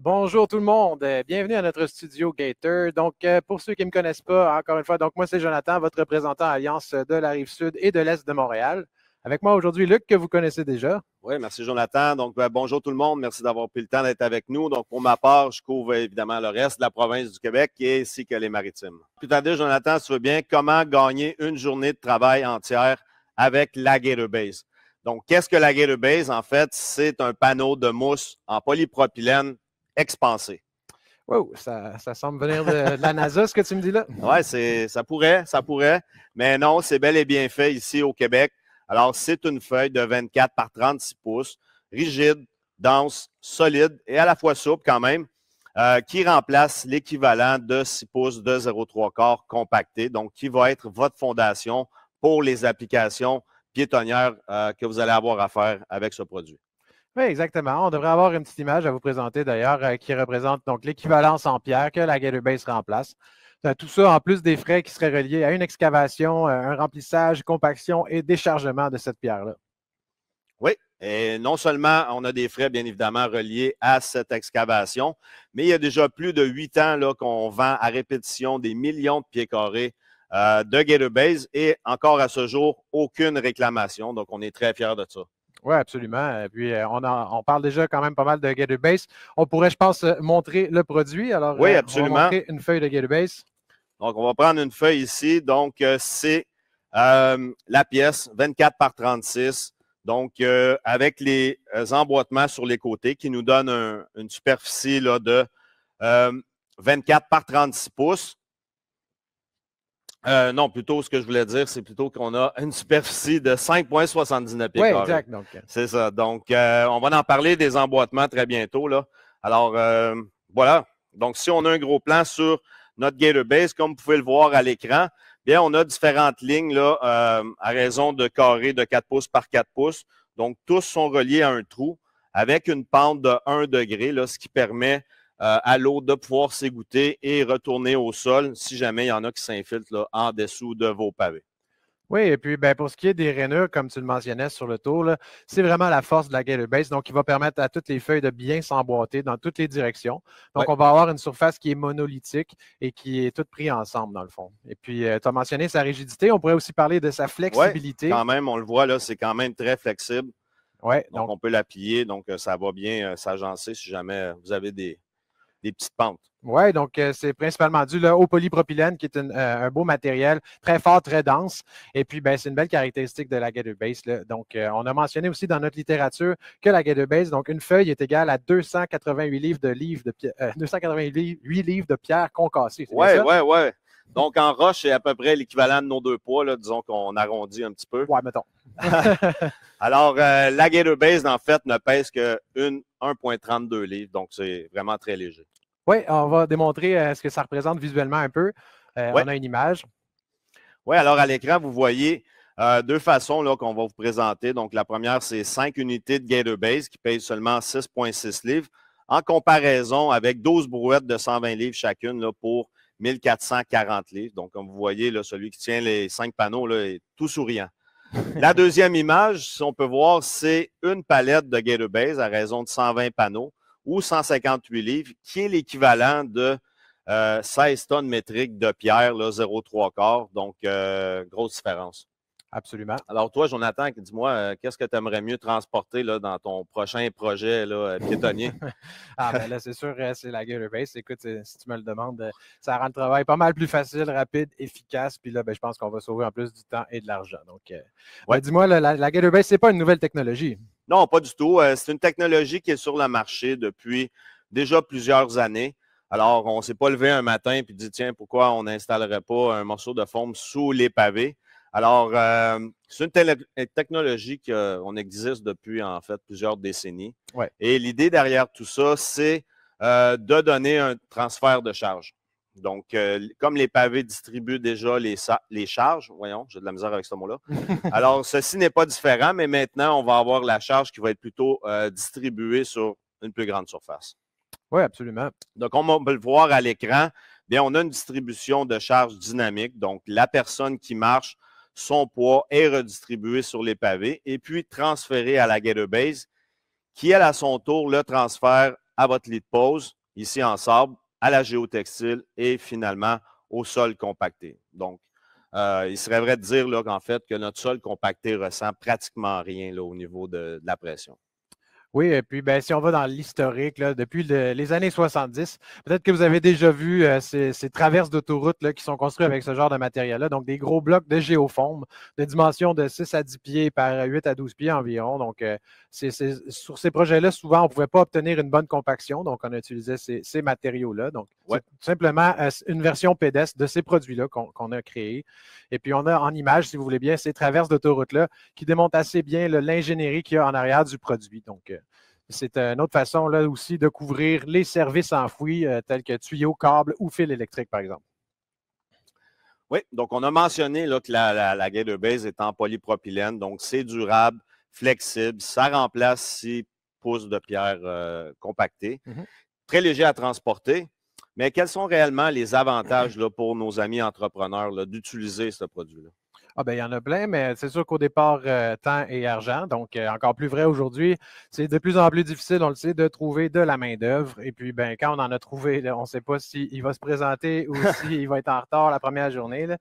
Bonjour tout le monde, bienvenue à notre studio Gator. Pour ceux qui ne me connaissent pas, encore une fois, moi c'est Jonathan, votre représentant Alliance de la Rive-Sud et de l'Est de Montréal. Avec moi aujourd'hui, Luc, que vous connaissez déjà. Oui, merci Jonathan. Bonjour tout le monde. Merci d'avoir pris le temps d'être avec nous. Donc, pour ma part, je couvre évidemment le reste de la province du Québec ainsi que les Maritimes. Plus tard, Jonathan, si tu veux bien, comment gagner une journée de travail entière avec la Gator Base? Donc, qu'est-ce que la Gator Base? En fait, c'est un panneau de mousse en polypropylène expansé. Wow, ça semble venir de la NASA, ce que tu me dis là. Oui, ça pourrait, mais non, c'est bel et bien fait ici au Québec. Alors, c'est une feuille de 24 par 36 pouces, rigide, dense, solide et à la fois souple quand même, qui remplace l'équivalent de 6 pouces de 0,3 quart compacté, donc qui va être votre fondation pour les applications piétonnières que vous allez avoir à faire avec ce produit. Oui, exactement. On devrait avoir une petite image à vous présenter d'ailleurs qui représente donc l'équivalence en pierre que la Gator Base remplace. Tout ça en plus des frais qui seraient reliés à une excavation, un remplissage, compaction et déchargement de cette pierre-là. Oui, et non seulement on a des frais, bien évidemment, reliés à cette excavation, mais il y a déjà plus de 8 ans là, qu'on vend à répétition des millions de pieds carrés de Gator Base et encore à ce jour, aucune réclamation. Donc, on est très fiers de ça. Oui, absolument. Et puis, on parle déjà quand même pas mal de Gator Base. On pourrait, je pense, montrer le produit. Alors, Oui, on va absolument. montrer une feuille de Gator Base. Donc, on va prendre une feuille ici. Donc, c'est la pièce 24 par 36. Donc, avec les emboîtements sur les côtés qui nous donnent une superficie là, de 24 par 36 pouces. Non, plutôt, ce que je voulais dire, c'est plutôt qu'on a une superficie de 5,79 pieds Oui, carrés. exact. C'est ça. Donc, on va en parler des emboîtements très bientôt. Là. Alors, voilà. Donc, si on a un gros plan sur notre Gator Base, comme vous pouvez le voir à l'écran, bien, on a différentes lignes là, à raison de carrés de 4 pouces par 4 pouces. Donc, tous sont reliés à un trou avec une pente de 1 degré, là, ce qui permet à l'eau de pouvoir s'égoutter et retourner au sol si jamais il y en a qui s'infiltrent là, en dessous de vos pavés. Oui, et puis ben, pour ce qui est des rainures, comme tu le mentionnais sur le tour, c'est vraiment la force de la Gator Base. Donc, il va permettre à toutes les feuilles de bien s'emboîter dans toutes les directions. Donc, Ouais. on va avoir une surface qui est monolithique et qui est toute prise ensemble, dans le fond. Et puis, tu as mentionné sa rigidité. On pourrait aussi parler de sa flexibilité. Quand même, on le voit là, c'est quand même très flexible. Ouais, donc, on peut l'appuyer, donc ça va bien s'agencer si jamais vous avez des petites pentes. Oui, donc c'est principalement dû là, au polypropylène, qui est un beau matériel, très fort, très dense. Et puis, ben, c'est une belle caractéristique de la Gator Base. Là. Donc, on a mentionné aussi dans notre littérature que la Gator Base, donc une feuille est égale à 288 livres de pierre, 288 livres de pierre concassée. Oui. Donc, en roche, c'est à peu près l'équivalent de nos 2 poids. Là, disons qu'on arrondit un petit peu. Ouais, mettons. Alors, la Gator Base, en fait, ne pèse que 1,32 livres. Donc, c'est vraiment très léger. Oui, on va démontrer ce que ça représente visuellement un peu. On a une image. Oui, alors à l'écran, vous voyez deux façons là, qu'on va vous présenter. Donc, la première, c'est 5 unités de Gator Base qui pèsent seulement 6,6 livres en comparaison avec 12 brouettes de 120 livres chacune là, pour 1440 livres. Donc, comme vous voyez, là, celui qui tient les 5 panneaux là, est tout souriant. La deuxième image, si on peut voir, c'est une palette de Gator Base à raison de 120 panneaux ou 158 livres, qui est l'équivalent de 16 tonnes métriques de pierre, 0,3 quart. Donc, grosse différence. Absolument. Alors, toi, Jonathan, dis-moi, qu'est-ce que tu aimerais mieux transporter là, dans ton prochain projet là, piétonnier? Ah, ben là, c'est sûr, c'est la Gator Base. Écoute, si tu me le demandes, ça rend le travail pas mal plus facile, rapide, efficace. Puis là, ben, je pense qu'on va sauver en plus du temps et de l'argent. Donc, ben, dis-moi, la Gator Base, c'est pas une nouvelle technologie. Non, pas du tout. C'est une technologie qui est sur le marché depuis déjà plusieurs années. Alors, on ne s'est pas levé un matin et dit, tiens, pourquoi on n'installerait pas un morceau de foam sous les pavés? Alors, c'est une technologie qu'on existe depuis, en fait, plusieurs décennies. Ouais. Et l'idée derrière tout ça, c'est de donner un transfert de charge. Donc, comme les pavés distribuent déjà les charges, voyons, j'ai de la misère avec ce mot-là. Alors, ceci n'est pas différent, mais maintenant, on va avoir la charge qui va être plutôt distribuée sur une plus grande surface. Oui, absolument. Donc, comme on peut le voir à l'écran, bien, on a une distribution de charge dynamique. Donc, la personne qui marche, son poids est redistribué sur les pavés et puis transféré à la Gator Base, qui, elle, à son tour, le transfère à votre lit de pose, ici en sable, à la géotextile et finalement au sol compacté. Donc, il serait vrai de dire qu'en fait, que notre sol compacté ressent pratiquement rien là, au niveau de la pression. Oui, et puis ben, si on va dans l'historique, depuis les années 70, peut-être que vous avez déjà vu ces traverses d'autoroute qui sont construites avec ce genre de matériel-là. Donc, des gros blocs de géoforme de dimension de 6 à 10 pieds par 8 à 12 pieds environ. Donc, sur ces projets-là, souvent, on ne pouvait pas obtenir une bonne compaction. Donc, on utilisait ces matériaux-là. Donc, c'est tout simplement une version pédestre de ces produits-là qu'on a créés. Et puis, on a en image, si vous voulez bien, ces traverses d'autoroute-là qui démontrent assez bien l'ingénierie qu'il y a en arrière du produit. Donc, c'est une autre façon là aussi de couvrir les services enfouis tels que tuyaux, câbles ou fils électriques, par exemple. Oui, donc on a mentionné là, que la Gator Base est en polypropylène, donc c'est durable, flexible, ça remplace 6 pouces de pierre compactée, très léger à transporter. Mais quels sont réellement les avantages là, pour nos amis entrepreneurs d'utiliser ce produit-là? Ah ben, il y en a plein, mais c'est sûr qu'au départ, temps et argent. Donc, encore plus vrai aujourd'hui, c'est de plus en plus difficile, on le sait, de trouver de la main-d'œuvre. Et puis, ben, quand on en a trouvé, là, on ne sait pas s'il va se présenter ou s'il va être en retard la première journée. Là.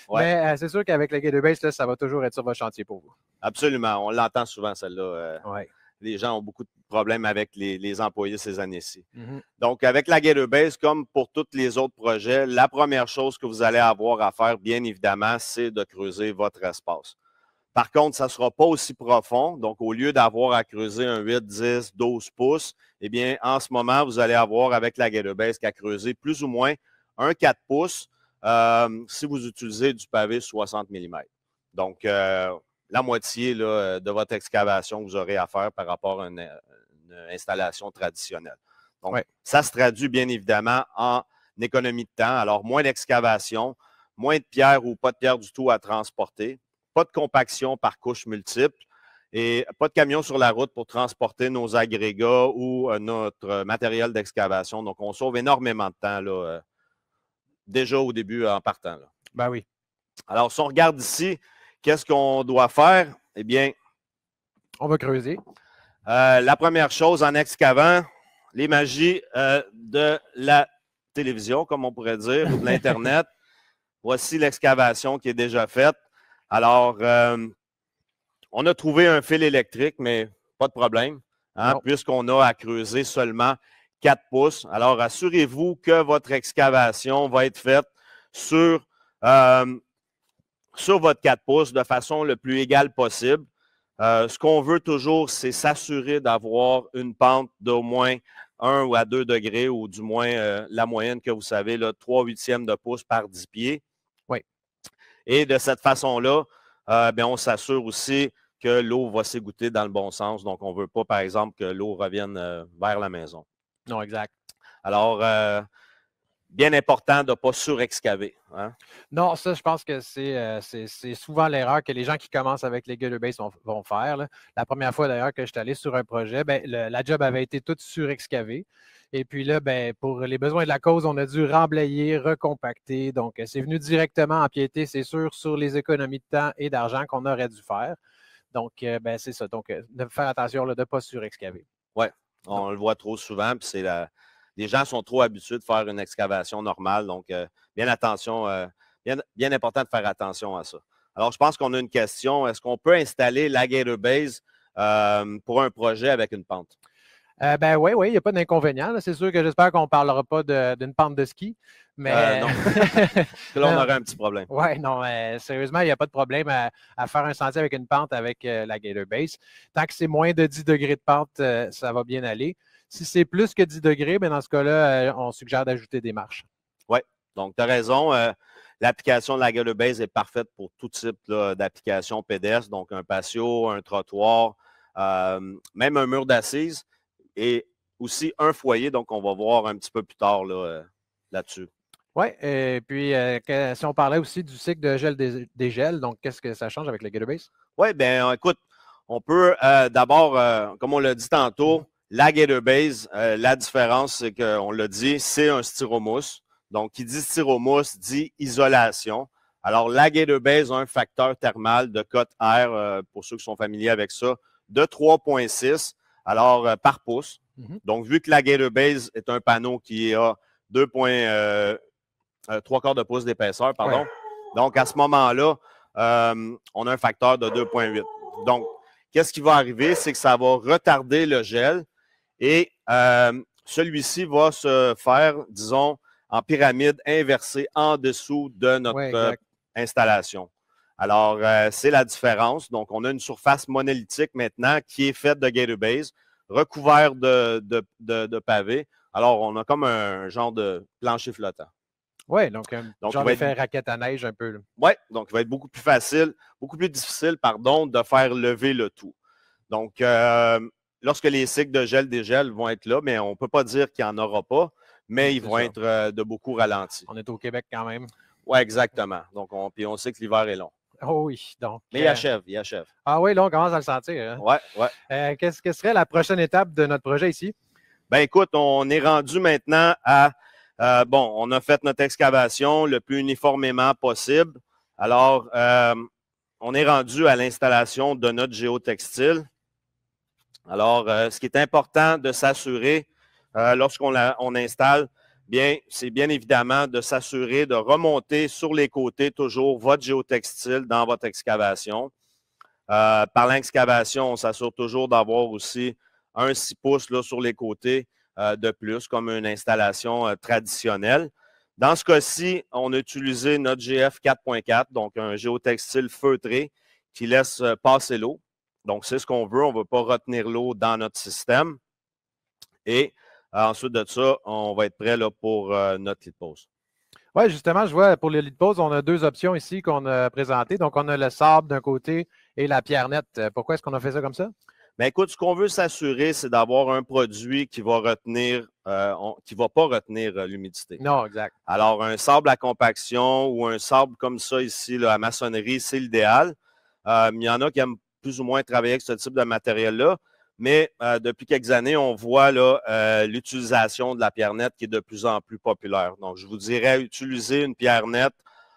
Ouais. Mais c'est sûr qu'avec le Gator Base, là, ça va toujours être sur votre chantier pour vous. Absolument. On l'entend souvent, celle-là. Ouais. Les gens ont beaucoup de problèmes avec les employés ces années-ci. Mm-hmm. Donc, avec la Gator Base, comme pour tous les autres projets, la première chose que vous allez avoir à faire, bien évidemment, c'est de creuser votre espace. Par contre, ça ne sera pas aussi profond. Donc, au lieu d'avoir à creuser un 8, 10, 12 pouces, eh bien, en ce moment, vous allez avoir avec la Gator Base qu'à creuser plus ou moins un 4 pouces si vous utilisez du pavé 60 mm. Donc, la moitié là, de votre excavation que vous aurez à faire par rapport à une installation traditionnelle. Donc, ça se traduit bien évidemment en économie de temps. Alors, moins d'excavation, moins de pierre ou pas de pierre du tout à transporter, pas de compaction par couches multiples et pas de camion sur la route pour transporter nos agrégats ou notre matériel d'excavation. Donc, on sauve énormément de temps là, déjà au début en partant. Là. Ben oui. Alors, si on regarde ici, qu'est-ce qu'on doit faire? Eh bien, on va creuser. La première chose en excavant, les magies de la télévision, comme on pourrait dire, ou de l'Internet. Voici l'excavation qui est déjà faite. Alors, on a trouvé un fil électrique, mais pas de problème, puisqu'on a à creuser seulement 4 pouces. Alors, assurez-vous que votre excavation va être faite sur votre 4 pouces de façon le plus égale possible. Ce qu'on veut toujours, c'est s'assurer d'avoir une pente d'au moins 1 ou à 2 degrés, ou du moins la moyenne que vous savez, là, 3/8 de pouce par 10 pieds. Oui. Et de cette façon-là, on s'assure aussi que l'eau va s'égoutter dans le bon sens. Donc, on ne veut pas, par exemple, que l'eau revienne vers la maison. Non, exact. Alors, bien important de ne pas surexcaver. Hein? Non, ça, je pense que c'est souvent l'erreur que les gens qui commencent avec les Gator Base vont faire. Là. La première fois, d'ailleurs, que je suis allé sur un projet, la job avait été toute surexcavée. Et puis là, pour les besoins de la cause, on a dû remblayer, recompacter. Donc, c'est venu directement empiéter, c'est sûr, sur les économies de temps et d'argent qu'on aurait dû faire. Donc, c'est ça. Donc, de faire attention là, de ne pas surexcaver. Oui, on le voit trop souvent, puis c'est les gens sont trop habitués de faire une excavation normale. Donc, bien important de faire attention à ça. Alors, je pense qu'on a une question. Est-ce qu'on peut installer la Gator Base pour un projet avec une pente? Oui, il n'y a pas d'inconvénient. C'est sûr que j'espère qu'on ne parlera pas d'une pente de ski. Mais non. Là, on aurait un petit problème. Oui, non, sérieusement, il n'y a pas de problème à faire un sentier avec une pente avec la Gator Base. Tant que c'est moins de 10 degrés de pente, ça va bien aller. Si c'est plus que 10 degrés, dans ce cas-là, on suggère d'ajouter des marches. Oui, donc tu as raison. L'application de la Gator Base est parfaite pour tout type d'application pédestre, donc un patio, un trottoir, même un mur d'assise et aussi un foyer. Donc, on va voir un petit peu plus tard là-dessus. Oui, et puis si on parlait aussi du cycle de gel-dégel, donc qu'est-ce que ça change avec le Gator Base? Oui, bien, écoute, on peut d'abord, comme on l'a dit tantôt, la Gator Base, la différence, c'est qu'on l'a dit, c'est un styromousse. Donc, qui dit styromousse dit isolation. Alors, la Gator Base a un facteur thermal de cote air, pour ceux qui sont familiers avec ça, de 3,6 par pouce. Donc, vu que la Gator Base est un panneau qui a 3/4 de pouce d'épaisseur, pardon. Ouais. Donc, à ce moment-là, on a un facteur de 2,8. Donc, qu'est-ce qui va arriver? C'est que ça va retarder le gel et celui-ci va se faire, disons, en pyramide inversée en dessous de notre installation. Alors, c'est la différence. Donc, on a une surface monolithique maintenant qui est faite de Gator Base, recouvert de pavés. Alors, on a comme un genre de plancher flottant. Oui, donc genre d'effet raquette à neige un peu. Oui, donc il va être beaucoup plus difficile, de faire lever le tout. Donc, lorsque les cycles de gel-dégel vont être là, mais on ne peut pas dire qu'il n'y en aura pas, mais ils vont être de beaucoup ralentis. On est au Québec quand même. Oui, exactement. Donc, on sait que l'hiver est long. Oh oui, donc. Mais il achève. Ah oui, là, on commence à le sentir. Oui, oui. Qu'est-ce que serait la prochaine étape de notre projet ici? Bien, écoute, on est rendu maintenant à... on a fait notre excavation le plus uniformément possible. Alors, on est rendu à l'installation de notre géotextile. Alors, ce qui est important de s'assurer lorsqu'on installe, bien, c'est bien évidemment de s'assurer de remonter sur les côtés toujours votre géotextile dans votre excavation. Par l'excavation, on s'assure toujours d'avoir aussi un 6 pouces là, sur les côtés de plus, comme une installation traditionnelle. Dans ce cas-ci, on a utilisé notre GF 4.4, donc un géotextile feutré qui laisse passer l'eau. Donc, c'est ce qu'on veut. On ne veut pas retenir l'eau dans notre système. Et ensuite de ça, on va être prêt là, pour notre lit de pose. Oui, justement, je vois pour le lit de pose, on a deux options ici qu'on a présentées. Donc, on a le sable d'un côté et la pierre nette. Pourquoi est-ce qu'on a fait ça comme ça? Bien, écoute, ce qu'on veut s'assurer, c'est d'avoir un produit qui va retenir, qui ne va pas retenir l'humidité. Non, exact. Alors, un sable à compaction ou un sable comme ça ici, là, à maçonnerie, c'est l'idéal. Il y en a qui aiment plus ou moins travailler avec ce type de matériel-là. Mais depuis quelques années, on voit l'utilisation de la pierre nette qui est de plus en plus populaire. Donc, je vous dirais utiliser une pierre nette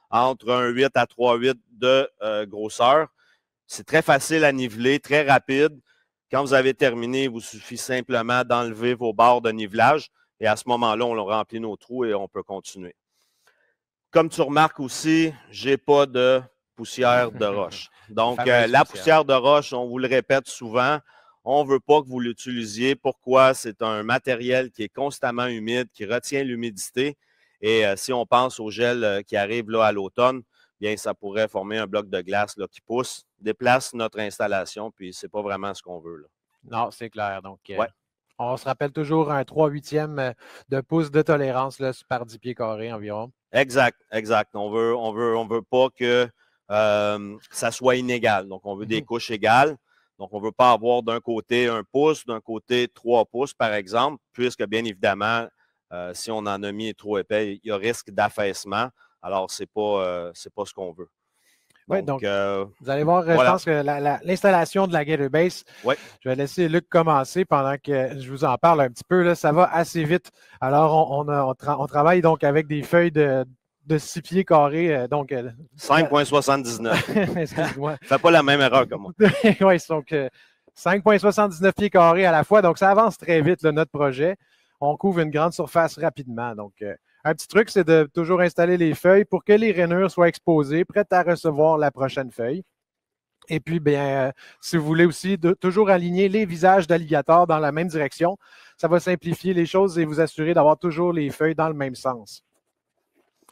entre un 8 à 3,8 de grosseur. C'est très facile à niveler, très rapide. Quand vous avez terminé, il vous suffit simplement d'enlever vos barres de nivelage et à ce moment-là, on remplit nos trous et on peut continuer. Comme tu remarques aussi, je n'ai pas de poussière de roche. Donc, la poussière de roche, on vous le répète souvent, on ne veut pas que vous l'utilisiez. Pourquoi? C'est un matériel qui est constamment humide, qui retient l'humidité. Et si on pense au gel qui arrive là, à l'automne, bien, ça pourrait former un bloc de glace là, qui pousse, déplace notre installation, puis ce n'est pas vraiment ce qu'on veut. Là. Non, c'est clair. Donc, on se rappelle toujours un 3/8 de pouce de tolérance là, par 10 pieds carrés environ. Exact. On veut pas que ça soit inégal. Donc, on veut des couches égales. Donc, on ne veut pas avoir d'un côté 1 pouce, d'un côté 3 pouces, par exemple, puisque, bien évidemment, si on en a mis trop épais, il y a risque d'affaissement. Alors, ce n'est pas ce qu'on veut. Oui, donc, vous allez voir, voilà. Je pense que l'installation de la Gator Base, je vais laisser Luc commencer pendant que je vous en parle un petit peu. Là, ça va assez vite. Alors, on travaille donc avec des feuilles de 6 pieds carrés. 5,79. Excuse-moi. Fais pas la même erreur que moi. Oui, donc 5,79 pieds carrés à la fois. Donc, ça avance très vite, là, notre projet. On couvre une grande surface rapidement. Donc, un petit truc, c'est de toujours installer les feuilles pour que les rainures soient exposées, prêtes à recevoir la prochaine feuille. Et puis, bien, si vous voulez aussi toujours aligner les visages d'alligator dans la même direction, ça va simplifier les choses et vous assurer d'avoir toujours les feuilles dans le même sens.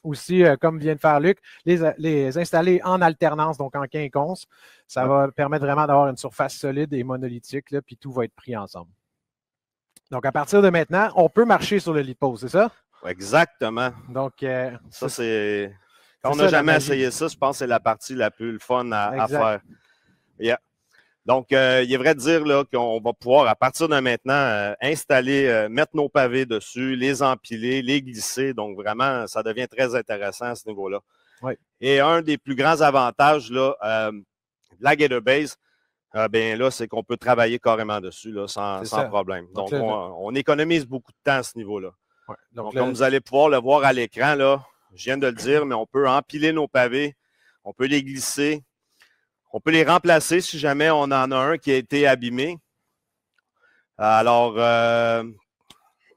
Aussi, comme vient de faire Luc, les installer en alternance, donc en quinconce, ça va permettre vraiment d'avoir une surface solide et monolithique, là, puis tout va être pris ensemble. Donc, à partir de maintenant, on peut marcher sur le lit de pose, c'est ça? Exactement. Donc, ça, c'est... Quand on n'a jamais essayé ça, je pense que c'est la partie la plus fun à faire. Yeah. Donc, il est vrai de dire qu'on va pouvoir, à partir de maintenant, installer, mettre nos pavés dessus, les empiler, les glisser. Donc, vraiment, ça devient très intéressant à ce niveau-là. Oui. Et un des plus grands avantages là, de la Gator Base, bien là, c'est qu'on peut travailler carrément dessus là, sans problème. Donc, on économise beaucoup de temps à ce niveau-là. Ouais. Donc comme vous allez pouvoir le voir à l'écran, là, je viens de le dire, mais on peut empiler nos pavés, on peut les glisser, on peut les remplacer si jamais on en a un qui a été abîmé. Alors,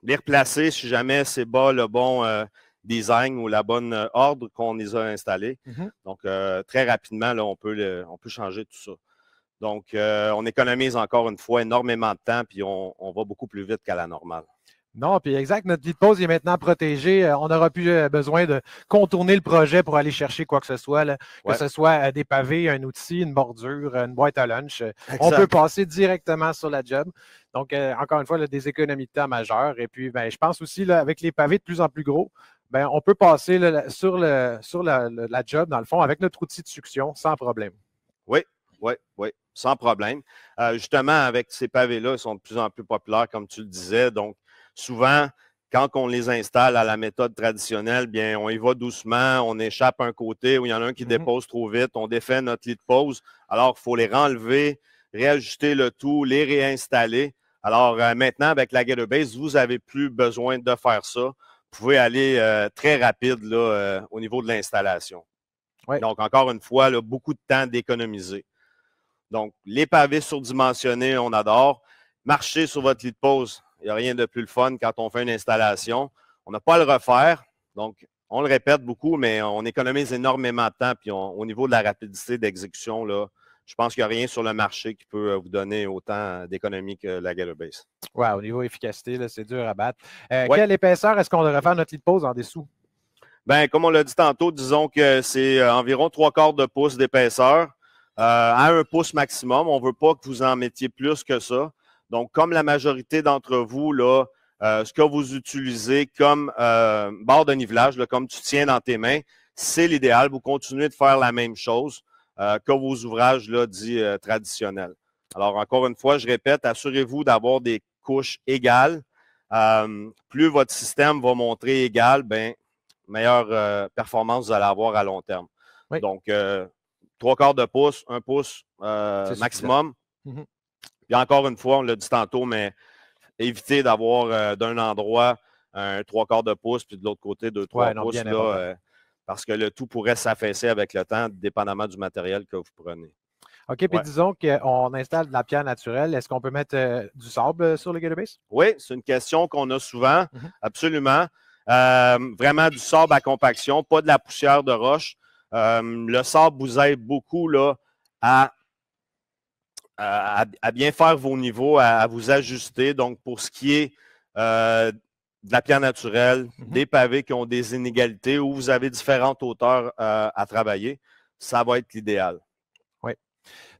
les replacer si jamais c'est pas le bon design ou la bonne ordre qu'on les a installés. Donc, très rapidement, là, on peut changer tout ça. Donc, on économise encore une fois énormément de temps, puis on va beaucoup plus vite qu'à la normale. Non, puis exact, notre lit de pause est maintenant protégé. On n'aura plus besoin de contourner le projet pour aller chercher quoi que ce soit, là. Que ce soit des pavés, un outil, une bordure, une boîte à lunch. On peut passer directement sur la job. Donc, encore une fois, là, des économies de temps majeures. Et puis, ben, je pense aussi, là, avec les pavés de plus en plus gros, ben, on peut passer là, sur la job, dans le fond, avec notre outil de succion, sans problème. Oui, sans problème. Justement, avec ces pavés-là, ils sont de plus en plus populaires, comme tu le disais. Donc, souvent, quand on les installe à la méthode traditionnelle, bien, on y va doucement, on échappe un côté où il y en a un qui dépose trop vite, on défait notre lit de pause. Alors, il faut les renlever, réajuster le tout, les réinstaller. Alors, maintenant, avec la Gator Base, vous n'avez plus besoin de faire ça. Vous pouvez aller très rapide là, au niveau de l'installation. Oui. Donc, encore une fois, là, beaucoup de temps d'économiser. Donc, les pavés surdimensionnés, on adore. Marcher sur votre lit de pause, il n'y a rien de plus le fun quand on fait une installation. On n'a pas à le refaire. Donc, on le répète beaucoup, mais on économise énormément de temps. Puis, au niveau de la rapidité d'exécution, là, je pense qu'il n'y a rien sur le marché qui peut vous donner autant d'économie que la Gator Base. Ouais, au niveau efficacité, c'est dur à battre. Quelle épaisseur est-ce qu'on devrait faire notre lit de pause en dessous? Bien, comme on l'a dit tantôt, disons que c'est environ 3/4 de pouce d'épaisseur. À 1 pouce maximum. On ne veut pas que vous en mettiez plus que ça. Donc, comme la majorité d'entre vous, là, ce que vous utilisez comme barre de nivelage, là, comme tu tiens dans tes mains, c'est l'idéal. Vous continuez de faire la même chose que vos ouvrages là, dits traditionnels. Alors, encore une fois, je répète, assurez-vous d'avoir des couches égales. Plus votre système va montrer égal, bien, meilleure performance vous allez avoir à long terme. Oui. Donc, 3/4 de pouce, 1 pouce maximum. Puis encore une fois, on l'a dit tantôt, mais évitez d'avoir d'un endroit un 3/4 de pouce, puis de l'autre côté 2-3 pouces, là, parce que le tout pourrait s'affaisser avec le temps, dépendamment du matériel que vous prenez. OK, puis disons qu'on installe de la pierre naturelle. Est-ce qu'on peut mettre du sable sur le Gator Base? Oui, c'est une question qu'on a souvent, absolument. Vraiment du sable à compaction, pas de la poussière de roche. Le sable vous aide beaucoup là, à bien faire vos niveaux, à vous ajuster. Donc, pour ce qui est de la pierre naturelle, des pavés qui ont des inégalités où vous avez différentes hauteurs à travailler, ça va être l'idéal. Oui.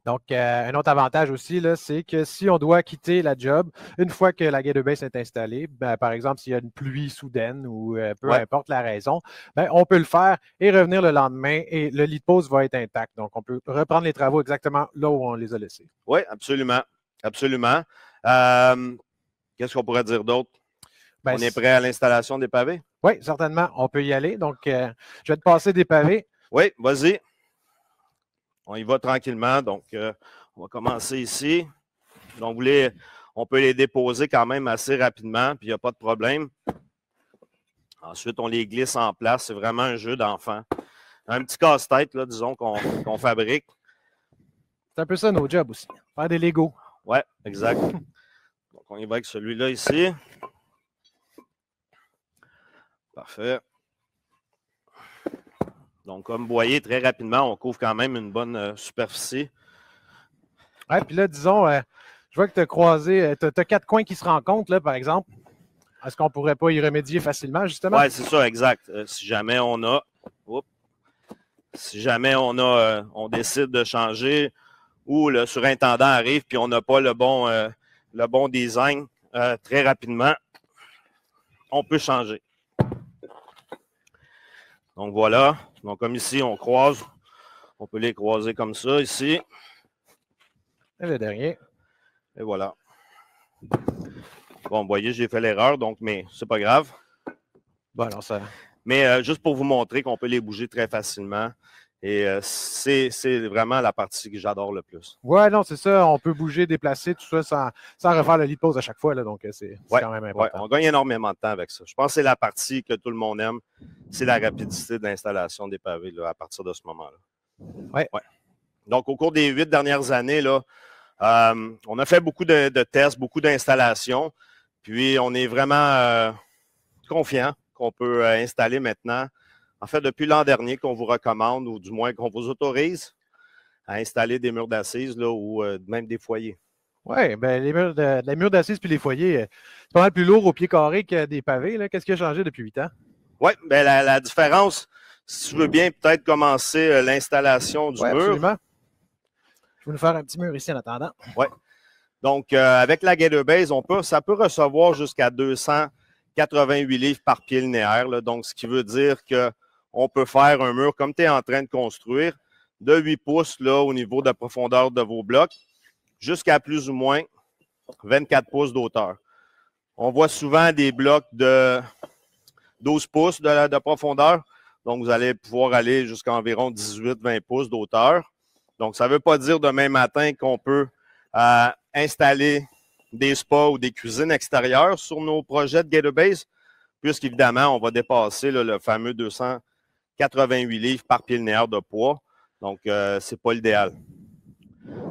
Donc, un autre avantage aussi, c'est que si on doit quitter la job, une fois que la Gator Base est installée, ben, par exemple, s'il y a une pluie soudaine ou peu importe la raison, ben, on peut le faire et revenir le lendemain et le lit de pause va être intact. Donc, on peut reprendre les travaux exactement là où on les a laissés. Oui, absolument. Absolument. Qu'est-ce qu'on pourrait dire d'autre? Ben, on est prêt à l'installation des pavés? Oui, certainement. On peut y aller. Donc, je vais te passer des pavés. Oui, vas-y. On y va tranquillement. Donc, on va commencer ici. Donc, on peut les déposer quand même assez rapidement, puis il n'y a pas de problème. Ensuite, on les glisse en place. C'est vraiment un jeu d'enfant. Un petit casse-tête, là, disons, qu'on fabrique. C'est un peu ça nos jobs aussi. Faire des Legos. Oui, exact. Donc, on y va avec celui-là ici. Parfait. Donc, comme vous voyez, très rapidement, on couvre quand même une bonne superficie. Oui, puis là, disons, je vois que tu as croisé, tu as 4 coins qui se rencontrent, là, par exemple. Est-ce qu'on ne pourrait pas y remédier facilement, justement? Oui, c'est ça, exact. Si jamais on décide de changer ou le surintendant arrive puis on n'a pas le bon design très rapidement, on peut changer. Donc, voilà. Donc, comme ici, on croise. On peut les croiser comme ça, ici. Et le dernier. Et voilà. Bon, vous voyez, j'ai fait l'erreur, donc, mais c'est pas grave. Bon, alors ça... Mais juste pour vous montrer qu'on peut les bouger très facilement. Et c'est vraiment la partie que j'adore le plus. Oui, non, c'est ça. On peut bouger, déplacer, tout ça sans refaire le lit de pause à chaque fois. Là, donc, c'est quand même important. On gagne énormément de temps avec ça. Je pense que c'est la partie que tout le monde aime. C'est la rapidité de l'installation des pavés là, à partir de ce moment-là. Oui. Ouais. Donc, au cours des 8 dernières années, là, On a fait beaucoup de tests, beaucoup d'installations, puis on est vraiment confiant qu'on peut installer maintenant. En fait, depuis l'an dernier qu'on vous recommande, ou du moins qu'on vous autorise à installer des murs d'assises ou même des foyers. Oui, bien, les murs d'assises puis les foyers, c'est pas mal plus lourd au pied carré que des pavés. Qu'est-ce qui a changé depuis 8 ans? Oui, bien, la différence, si tu veux bien peut-être commencer l'installation du mur. Absolument. Je vais nous faire un petit mur ici en attendant. Oui. Donc, avec la Gator Base, ça peut recevoir jusqu'à 288 livres par pied linéaire. Là, donc, ce qui veut dire qu'on peut faire un mur comme tu es en train de construire, de 8 pouces là, au niveau de la profondeur de vos blocs, jusqu'à plus ou moins 24 pouces d'auteur. On voit souvent des blocs de 12 pouces de profondeur. Donc, vous allez pouvoir aller jusqu'à environ 18-20 pouces d'auteur. Donc, ça ne veut pas dire demain matin qu'on peut installer des spas ou des cuisines extérieures sur nos projets de Gator Base, puisqu'évidemment, on va dépasser le fameux 288 livres par pied linéaire de poids. Donc, ce n'est pas l'idéal.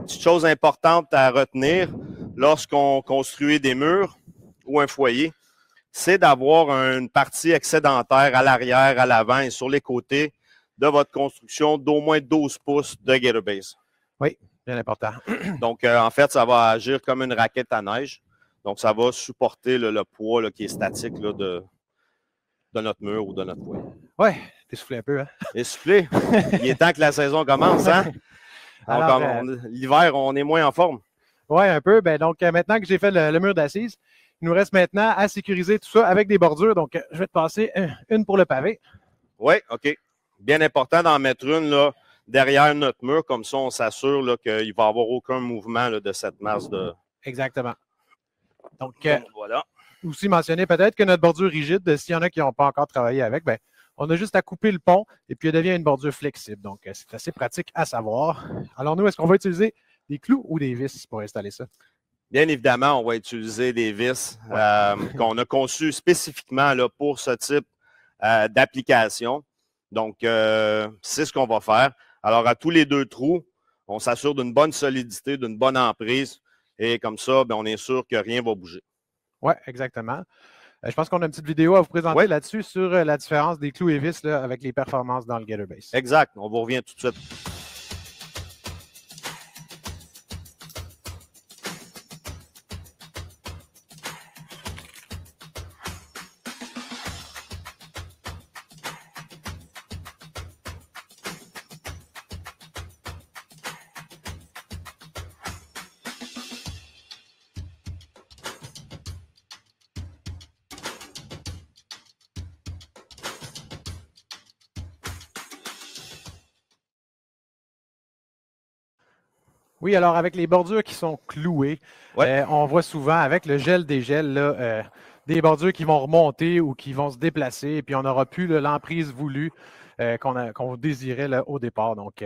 Petite chose importante à retenir lorsqu'on construit des murs ou un foyer, c'est d'avoir une partie excédentaire à l'arrière, à l'avant et sur les côtés de votre construction d'au moins 12 pouces de Gator Base. Oui, bien important. Donc, en fait, ça va agir comme une raquette à neige. Donc, ça va supporter le poids là, qui est statique là, de notre mur ou de notre foyer. Oui, t'essoufflé un peu, hein? Essoufflé. Il est temps que la saison commence, hein? L'hiver, on est moins en forme. Oui, un peu. Ben, donc, maintenant que j'ai fait le mur d'assises, il nous reste maintenant à sécuriser tout ça avec des bordures. Donc, je vais te passer une pour le pavé. Oui, OK. Bien important d'en mettre une là, derrière notre mur. Comme ça, on s'assure qu'il ne va y avoir aucun mouvement là, de cette masse de... Exactement. Donc voilà. Aussi mentionner peut-être que notre bordure rigide, s'il y en a qui n'ont pas encore travaillé avec, ben, on a juste à couper le pont et puis elle devient une bordure flexible. Donc, c'est assez pratique à savoir. Alors, nous, est-ce qu'on va utiliser des clous ou des vis pour installer ça? Bien évidemment, on va utiliser des vis qu'on a conçues spécifiquement là, pour ce type d'application. Donc, c'est ce qu'on va faire. Alors, à tous les 2 trous, on s'assure d'une bonne solidité, d'une bonne emprise. Et comme ça, bien, on est sûr que rien ne va bouger. Oui, exactement. Je pense qu'on a une petite vidéo à vous présenter là-dessus sur la différence des clous et vis là, avec les performances dans le Gator Base. Exact. On vous revient tout de suite. Oui, alors avec les bordures qui sont clouées, on voit souvent avec le gel dégel là, des bordures qui vont remonter ou qui vont se déplacer et puis on n'aura plus l'emprise voulue qu'on désirait là, au départ. Donc,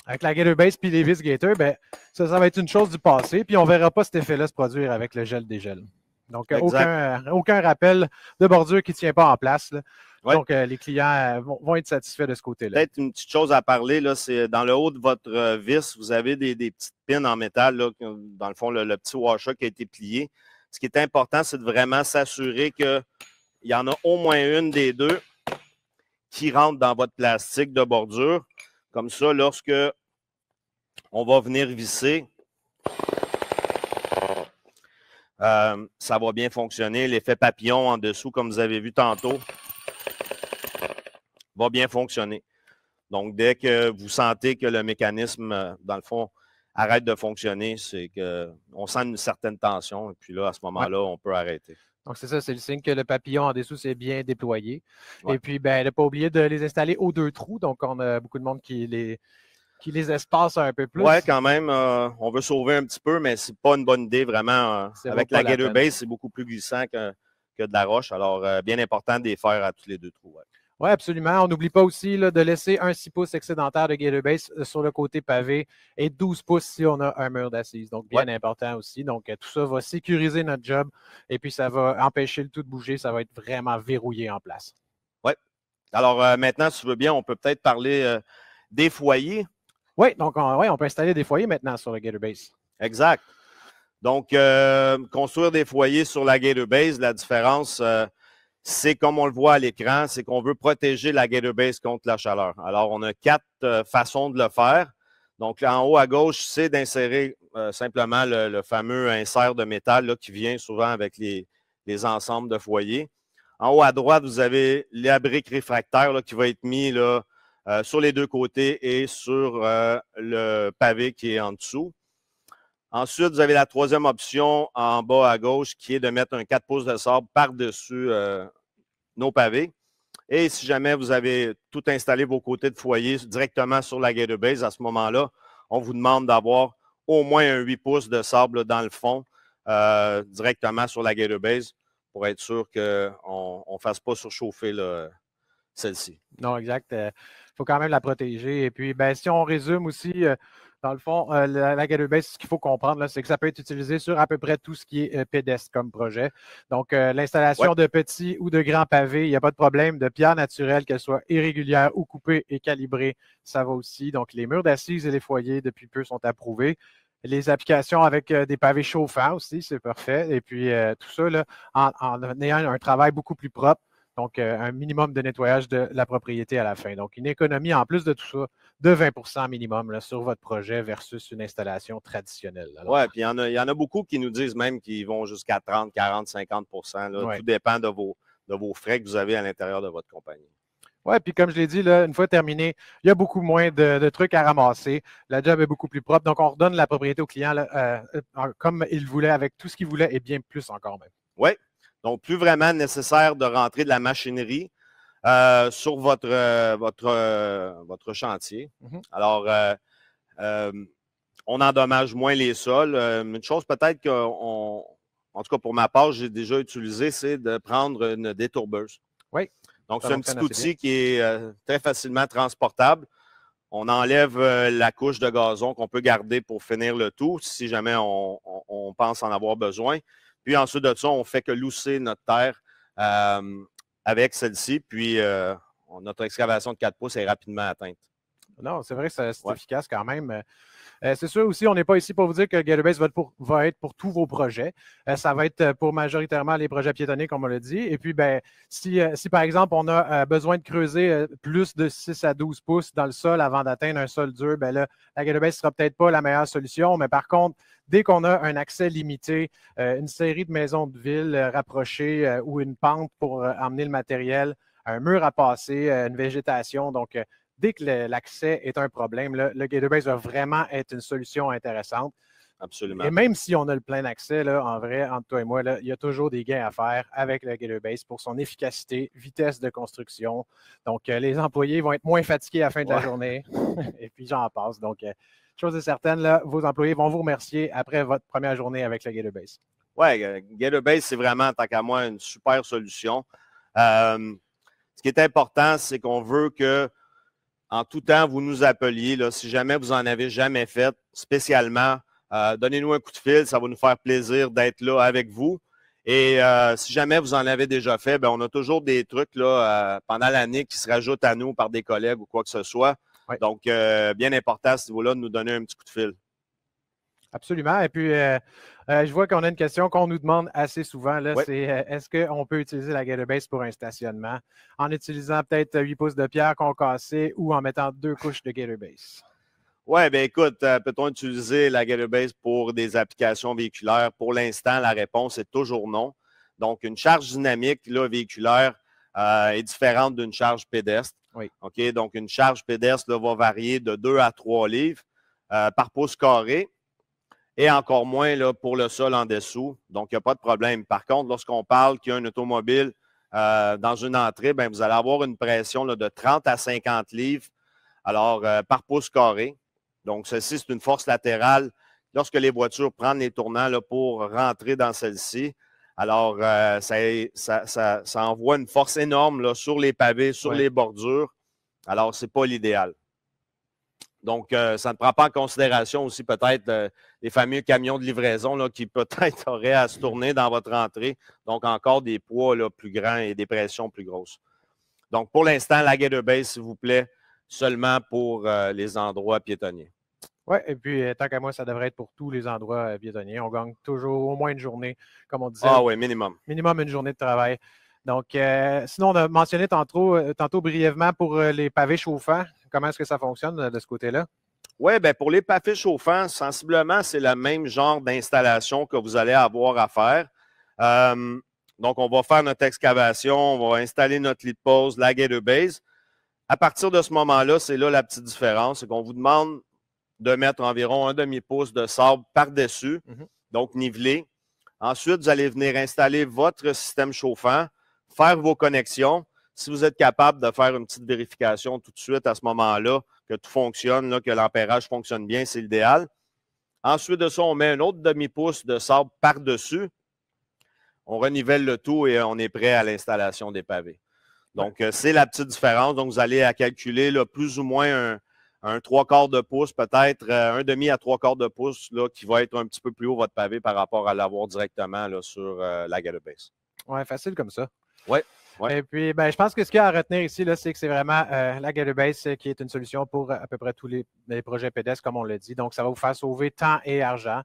avec la Gator Base puis les vis Gator, ben, ça va être une chose du passé puis on ne verra pas cet effet-là se produire avec le gel dégel. Donc, aucun rappel de bordure qui ne tient pas en place. Là. Donc, les clients vont être satisfaits de ce côté-là. Peut-être une petite chose à parler, là, c'est dans le haut de votre vis, vous avez des petites pins en métal, là, dans le fond, le petit washer qui a été plié. Ce qui est important, c'est de vraiment s'assurer qu'il y en a au moins une des 2 qui rentre dans votre plastique de bordure. Comme ça, lorsque on va venir visser, ça va bien fonctionner. L'effet papillon en dessous, comme vous avez vu tantôt, va bien fonctionner. Donc, dès que vous sentez que le mécanisme, dans le fond, arrête de fonctionner, c'est qu'on sent une certaine tension. Et puis là, à ce moment-là, on peut arrêter. Donc, c'est ça, c'est le signe que le papillon en dessous s'est bien déployé. Et puis, ben, ne pas oublier de les installer aux 2 trous. Donc, on a beaucoup de monde qui les espace un peu plus. Oui, quand même, on veut sauver un petit peu, mais ce n'est pas une bonne idée vraiment. Avec la Gator Base, c'est beaucoup plus glissant que de la roche. Alors, bien important de les faire à tous les 2 trous. Oui, absolument. On n'oublie pas aussi là, de laisser un 6 pouces excédentaire de Gator Base sur le côté pavé et 12 pouces si on a un mur d'assise. Donc, bien important aussi. Donc, tout ça va sécuriser notre job et puis ça va empêcher le tout de bouger. Ça va être vraiment verrouillé en place. Oui. Alors, maintenant, si tu veux bien, on peut peut-être parler des foyers. Oui, donc on peut installer des foyers maintenant sur le Gator Base. Exact. Donc, construire des foyers sur la Gator Base, la différence, c'est comme on le voit à l'écran, c'est qu'on veut protéger la Gator Base contre la chaleur. Alors, on a 4 façons de le faire. Donc, en haut à gauche, c'est d'insérer simplement le fameux insert de métal là, qui vient souvent avec les ensembles de foyers. En haut à droite, vous avez la brique réfractaire là, qui va être mis là, sur les 2 côtés et sur le pavé qui est en dessous. Ensuite, vous avez la 3e option en bas à gauche qui est de mettre un 4 pouces de sable par-dessus nos pavés. Et si jamais vous avez tout installé vos côtés de foyer directement sur la Gator Base, à ce moment-là, on vous demande d'avoir au moins un 8 pouces de sable dans le fond directement sur la Gator Base pour être sûr qu'on ne fasse pas surchauffer celle-ci. Non, exact. Il faut quand même la protéger. Et puis, ben, si on résume aussi, dans le fond, la Gator Base, ce qu'il faut comprendre, c'est que ça peut être utilisé sur à peu près tout ce qui est pédestre comme projet. Donc, l'installation de petits ou de grands pavés, il n'y a pas de problème. De pierres naturelles, qu'elles soient irrégulières ou coupées et calibrées, ça va aussi. Donc, les murs d'assises et les foyers, depuis peu, sont approuvés. Les applications avec des pavés chauffants aussi, c'est parfait. Et puis, tout ça, là, en ayant un travail beaucoup plus propre. Donc, un minimum de nettoyage de la propriété à la fin. Donc, une économie, en plus de tout ça, de 20 minimum là, sur votre projet versus une installation traditionnelle. Oui, puis il y en a beaucoup qui nous disent même qu'ils vont jusqu'à 30, 40, 50 là. Ouais. Tout dépend de vos frais que vous avez à l'intérieur de votre compagnie. Oui, puis comme je l'ai dit, là, une fois terminé, il y a beaucoup moins de trucs à ramasser. La job est beaucoup plus propre. Donc, on redonne la propriété au client là, comme il voulait, avec tout ce qu'il voulait et bien plus encore même. Oui. Donc, plus vraiment nécessaire de rentrer de la machinerie sur votre chantier. Mm-hmm. Alors, on endommage moins les sols. Une chose peut-être en tout cas pour ma part, j'ai déjà utilisé, c'est de prendre une détourbeuse. Oui. Donc, c'est un petit outil qui est très facilement transportable. On enlève la couche de gazon qu'on peut garder pour finir le tout, si jamais on pense en avoir besoin. Puis ensuite de ça, on ne fait que lousser notre terre avec celle-ci. Puis notre excavation de 4 pouces est rapidement atteinte. Non, c'est vrai que c'est efficace quand même. C'est sûr aussi, on n'est pas ici pour vous dire que Gator Base va être pour tous vos projets. Ça va être pour majoritairement les projets piétonniers, comme on l'a dit. Et puis, ben, si par exemple, on a besoin de creuser plus de 6 à 12 pouces dans le sol avant d'atteindre un sol dur, ben là, la Gator Base ne sera peut-être pas la meilleure solution. Mais par contre, dès qu'on a un accès limité, une série de maisons de ville rapprochées ou une pente pour emmener le matériel, un mur à passer, une végétation, donc dès que l'accès est un problème, le Gator Base va vraiment être une solution intéressante. Absolument. Et même si on a le plein accès, là, en vrai, entre toi et moi, là, il y a toujours des gains à faire avec le Gator Base pour son efficacité, vitesse de construction. Donc, les employés vont être moins fatigués à la fin de la journée. Et puis, j'en passe. Donc, chose est certaine, là, vos employés vont vous remercier après votre première journée avec le Gator Base. Oui, Gator Base, c'est vraiment, tant qu'à moi, une super solution. Ce qui est important, c'est qu'on veut que en tout temps, vous nous appeliez. Là, si jamais vous n'en avez jamais fait, spécialement, donnez-nous un coup de fil. Ça va nous faire plaisir d'être là avec vous. Et si jamais vous en avez déjà fait, bien, on a toujours des trucs là, pendant l'année qui se rajoutent à nous par des collègues ou quoi que ce soit. Oui. Donc, bien important à ce niveau-là de nous donner un petit coup de fil. Absolument. Et puis, je vois qu'on a une question qu'on nous demande assez souvent. Là, c'est est-ce qu'on peut utiliser la Gator Base pour un stationnement en utilisant peut-être 8 pouces de pierre concassée ou en mettant 2 couches de Gator Base? Oui, bien écoute, peut-on utiliser la Gator Base pour des applications véhiculaires? Pour l'instant, la réponse est toujours non. Donc, une charge dynamique là, véhiculaire est différente d'une charge pédestre. Oui. OK? Donc, une charge pédestre là, va varier de 2 à 3 livres par pouce carré. Et encore moins là, pour le sol en dessous. Donc, il n'y a pas de problème. Par contre, lorsqu'on parle qu'il y a un automobile dans une entrée, bien, vous allez avoir une pression là, de 30 à 50 livres alors, par pouce carré. Donc, ceci, c'est une force latérale. Lorsque les voitures prennent les tournants là, pour rentrer dans celle-ci, alors ça envoie une force énorme là, sur les pavés, sur les bordures. Alors, ce n'est pas l'idéal. Donc, ça ne prend pas en considération aussi peut-être les fameux camions de livraison là, qui peut-être auraient à se tourner dans votre entrée. Donc, encore des poids là, plus grands et des pressions plus grosses. Donc, pour l'instant, la Gator Base, s'il vous plaît, seulement pour les endroits piétonniers. Oui, et puis tant qu'à moi, ça devrait être pour tous les endroits piétonniers. On gagne toujours au moins une journée, comme on disait. Ah oui, minimum. Minimum une journée de travail. Donc, sinon, on a mentionné tantôt brièvement pour les pavés chauffants. Comment est-ce que ça fonctionne de ce côté-là? Oui, bien pour les pavés chauffants, sensiblement, c'est le même genre d'installation que vous allez avoir à faire. Donc, on va faire notre excavation, on va installer notre lit de pose, la gator base. À partir de ce moment-là, c'est là la petite différence, c'est qu'on vous demande de mettre environ un demi-pouce de sable par-dessus, donc nivelé. Ensuite, vous allez venir installer votre système chauffant, faire vos connexions. Si vous êtes capable de faire une petite vérification tout de suite à ce moment-là, que tout fonctionne, là, que l'ampérage fonctionne bien, c'est l'idéal. Ensuite de ça, on met un autre demi-pouce de sable par-dessus. On renivelle le tout et on est prêt à l'installation des pavés. Donc, c'est la petite différence. Donc, vous allez à calculer là, plus ou moins un 3/4 de pouce, peut-être un demi à 3/4 de pouce, là, qui va être un petit peu plus haut votre pavé par rapport à l'avoir directement là, sur la gator base. Oui, facile comme ça. Oui. Ouais. Et puis, ben, je pense que ce qu'il y a à retenir ici, c'est que c'est vraiment la gator base qui est une solution pour à peu près tous les projets pédestres, comme on l'a dit. Donc, ça va vous faire sauver temps et argent.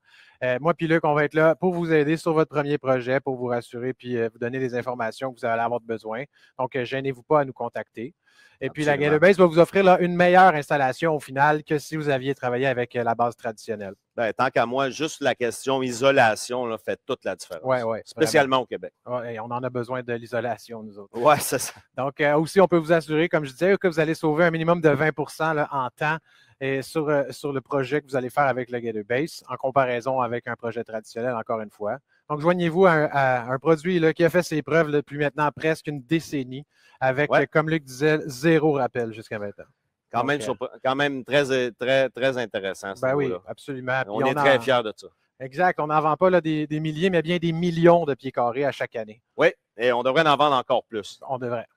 Moi puis Luc, on va être là pour vous aider sur votre premier projet, pour vous rassurer puis vous donner les informations que vous allez avoir besoin. Donc, gênez-vous pas à nous contacter. Et puis, la gator base va vous offrir là, une meilleure installation au final que si vous aviez travaillé avec la base traditionnelle. Ben, tant qu'à moi, juste la question isolation là, fait toute la différence. Oui, spécialement au Québec. Ouais, on en a besoin de l'isolation, nous autres. Oui, c'est ça. Donc, aussi, on peut vous assurer, comme je disais, que vous allez sauver un minimum de 20% là, en temps et sur le projet que vous allez faire avec le gator base, en comparaison avec un projet traditionnel, encore une fois. Donc, joignez-vous à un produit là, qui a fait ses preuves depuis maintenant presque une décennie, avec, comme Luc disait, 0 rappel jusqu'à maintenant. Quand même très, très, très intéressant. Ben oui, absolument. On est très fiers de ça. Exact. On n'en vend pas là, des milliers, mais bien des millions de pieds carrés à chaque année. Oui, et on devrait en vendre encore plus. On devrait.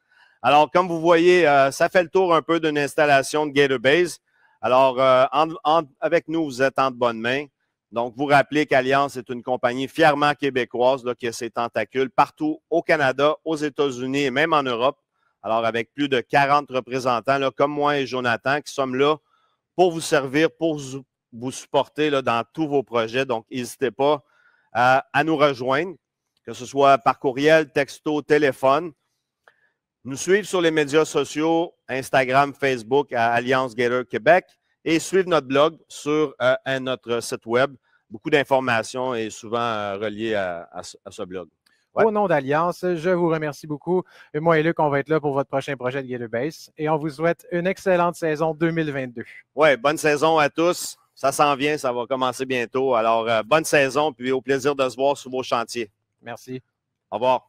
Alors, comme vous voyez, ça fait le tour un peu d'une installation de gator base. Alors, avec nous, vous êtes en de bonnes mains. Donc, vous rappelez qu'Alliance est une compagnie fièrement québécoise là, qui a ses tentacules partout au Canada, aux États-Unis et même en Europe. Alors, avec plus de 40 représentants, là, comme moi et Jonathan, qui sommes là pour vous servir, pour vous supporter là, dans tous vos projets. Donc, n'hésitez pas à nous rejoindre, que ce soit par courriel, texto, téléphone. Nous suivre sur les médias sociaux, Instagram, Facebook, à Alliance Gator Québec et suivre notre blog sur notre site web. Beaucoup d'informations et souvent reliées à ce blog. Ouais. Au nom d'Alliance, je vous remercie beaucoup. Et moi et Luc, on va être là pour votre prochain projet de gator base et on vous souhaite une excellente saison 2022. Oui, bonne saison à tous. Ça s'en vient, ça va commencer bientôt. Alors, bonne saison, puis au plaisir de se voir sur vos chantiers. Merci. Au revoir.